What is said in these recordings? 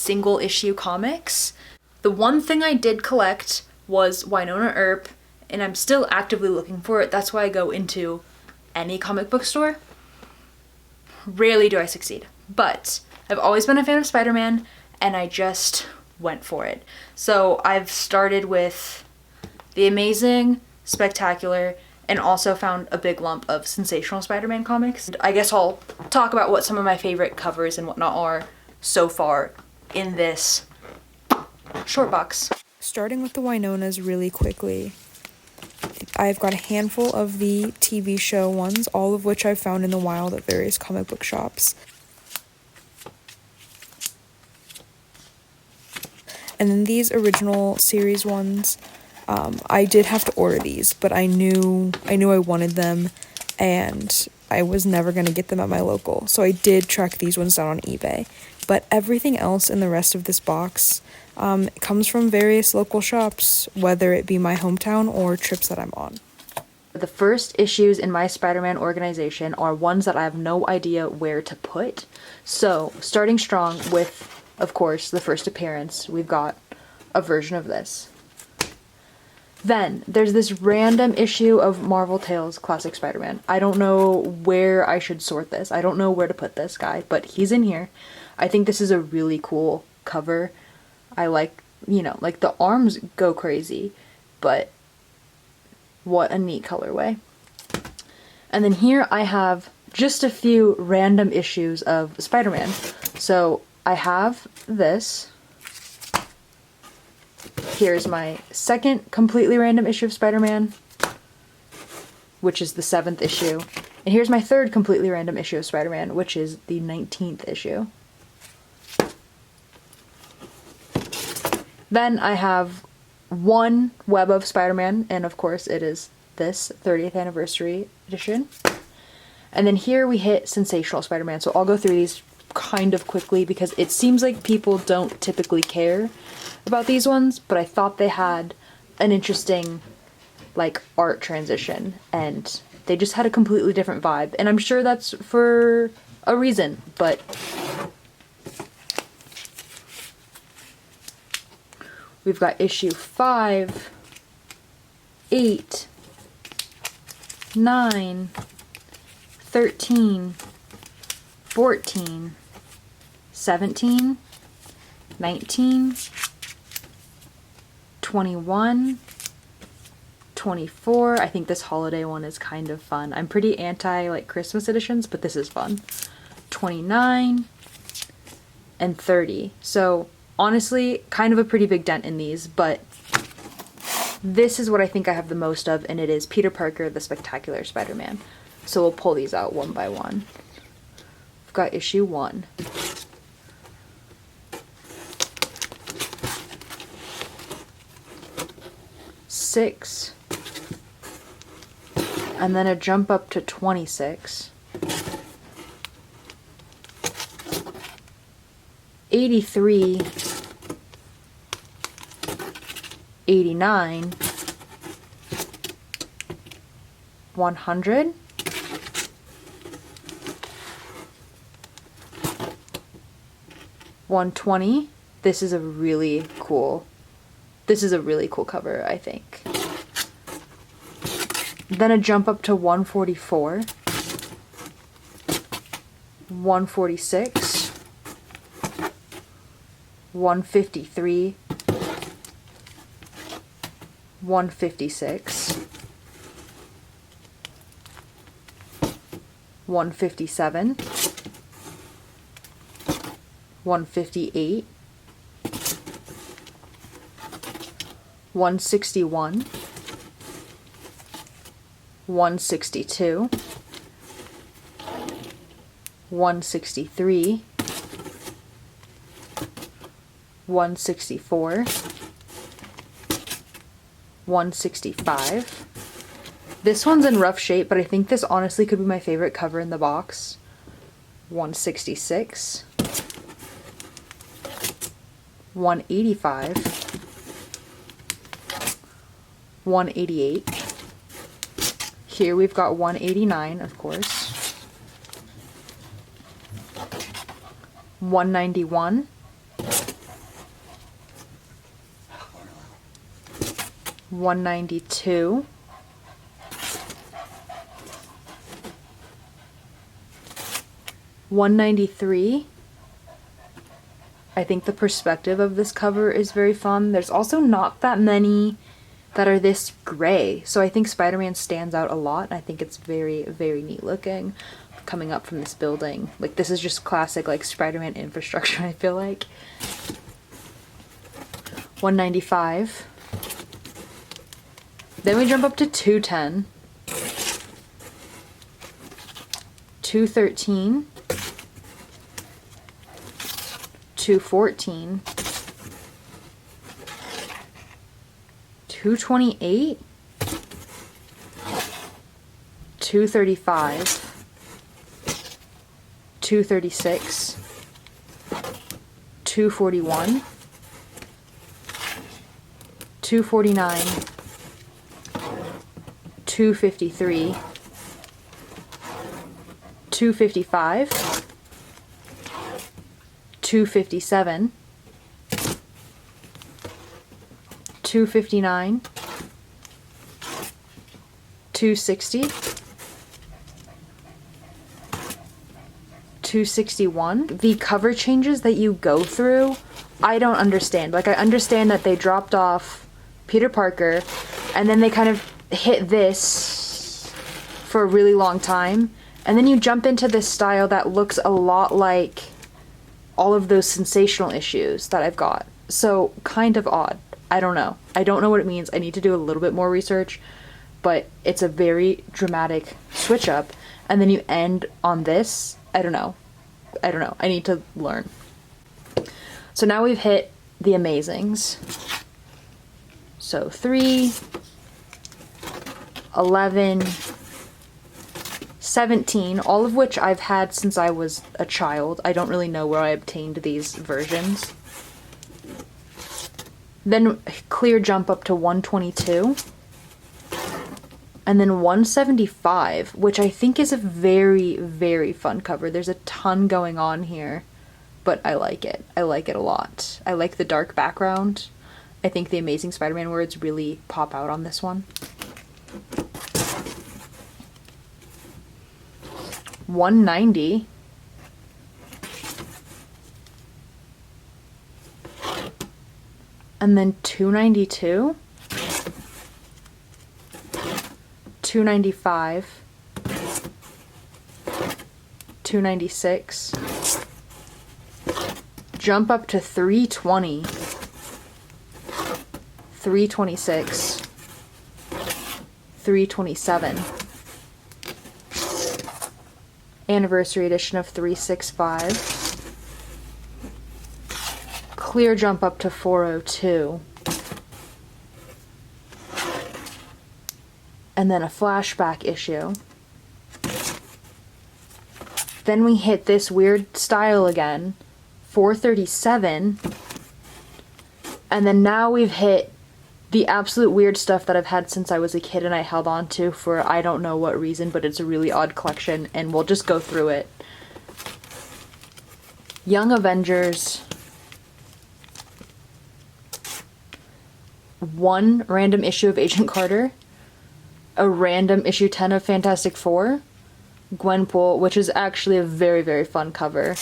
single issue comics. The one thing I did collect was Winona Earp, and I'm still actively looking for it. That's why I go into any comic book store. Rarely do I succeed, but I've always been a fan of Spider-Man, and I just went for it. So I've started with The Amazing, Spectacular, and also found a big lump of Sensational Spider-Man comics. I guess I'll talk about what some of my favorite covers and whatnot are so far in this short box. Starting with the Winonas really quickly, I've got a handful of the TV show ones, all of which I've found in the wild at various comic book shops. And then these original series ones, I did have to order these, but I knew I wanted them, and I was never going to get them at my local, so I did track these ones down on eBay. But everything else in the rest of this box comes from various local shops, whether it be my hometown or trips that I'm on. The first issues in my Spider-Man organization are ones that I have no idea where to put. So, starting strong with, of course, the first appearance, we've got a version of this. Then, there's this random issue of Marvel Tales Classic Spider-Man. I don't know where I should sort this. I don't know where to put this guy, but he's in here. I think this is a really cool cover. I like, like the arms go crazy, but what a neat colorway. And then here I have just a few random issues of Spider-Man. So I have this. Here's my second completely random issue of Spider-Man, which is the 7th issue. And here's my third completely random issue of Spider-Man, which is the 19th issue. Then I have one Web of Spider-Man, and of course it is this 30th anniversary edition. And then here we hit Sensational Spider-Man, so I'll go through these kind of quickly because it seems like people don't typically care about these ones, but I thought they had an interesting like art transition, and they just had a completely different vibe, and I'm sure that's for a reason, but we've got issue 5, 8, 9, 13, 14, 17, 19, 21, 24. I think this holiday one is kind of fun. I'm pretty anti like Christmas editions, but this is fun. 29 and 30. So honestly, kind of a pretty big dent in these, but this is what I think I have the most of, and it is Peter Parker, the Spectacular Spider-Man. So we'll pull these out one by one. We've got issue 1. Six, and then a jump up to 26, 83, 89, 100, 120. This is a really cool cover, I think. Then a jump up to 144, 146, 153, 156, 157, 158, 161, 162, 163, 164, 165. This one's in rough shape, but I think this honestly could be my favorite cover in the box. 166, 185, 188. Here we've got 189, of course. 191, 192, 193. I think the perspective of this cover is very fun. There's also not that many that are this gray, so I think Spider-Man stands out a lot. I think it's very, very neat looking coming up from this building. Like, this is just classic, like, Spider-Man infrastructure, I feel like. 195. Then we jump up to 210. 213. 214. 228. 235. 236. 241. 249. 253. 255. 257. 259. 260. 261. The cover changes that you go through, I don't understand. Like, I understand that they dropped off Peter Parker and then they kind of hit this for a really long time, and then you jump into this style that looks a lot like all of those Sensational issues that I've got. So, kind of odd. I don't know. I don't know what it means. I need to do a little bit more research, but it's a very dramatic switch up, and then you end on this. I don't know. I need to learn. So now we've hit the Amazings. So 3, 11, 17, all of which I've had since I was a child. I don't really know where I obtained these versions. Then clear jump up to 122. And then 175, which I think is a very, very fun cover. There's a ton going on here, but I like it. I like it a lot. I like the dark background. I think the Amazing Spider-Man words really pop out on this one. 190. And then 292. 295. 296. Jump up to 320. 326. 327. Anniversary edition of 365. Clear jump up to 402. And then a flashback issue. Then we hit this weird style again, 437. And then now we've hit the absolute weird stuff that I've had since I was a kid and I held on to for I don't know what reason, but it's a really odd collection, and we'll just go through it. Young Avengers. 1 random issue of Agent Carter. A random issue 10 of Fantastic Four. Gwenpool, which is actually a very, very fun cover.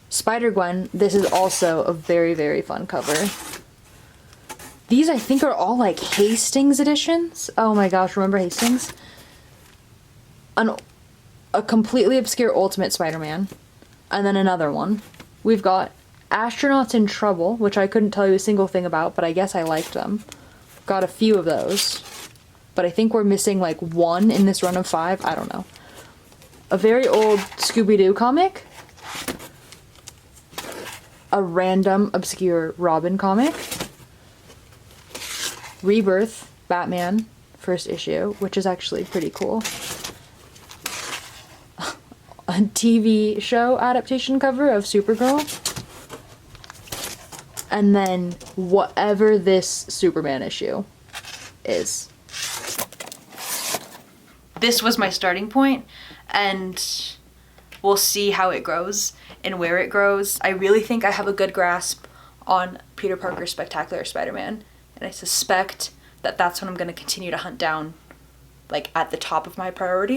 Spider-Gwen, this is also a very, very fun cover. These, I think, are all, like, Hastings editions. Oh my gosh, remember Hastings? A completely obscure Ultimate Spider-Man. And then another one. We've got Astronauts in Trouble, which I couldn't tell you a single thing about, but I guess I liked them. Got a few of those. But I think we're missing, like, 1 in this run of 5. I don't know. A very old Scooby-Doo comic. A random, obscure Robin comic. Rebirth, Batman, first issue, which is actually pretty cool. A TV show adaptation cover of Supergirl. And then whatever this Superman issue is. This was my starting point, and we'll see how it grows and where it grows. I really think I have a good grasp on Peter Parker's Spectacular Spider-Man, and I suspect that's what I'm going to continue to hunt down, like, at the top of my priority.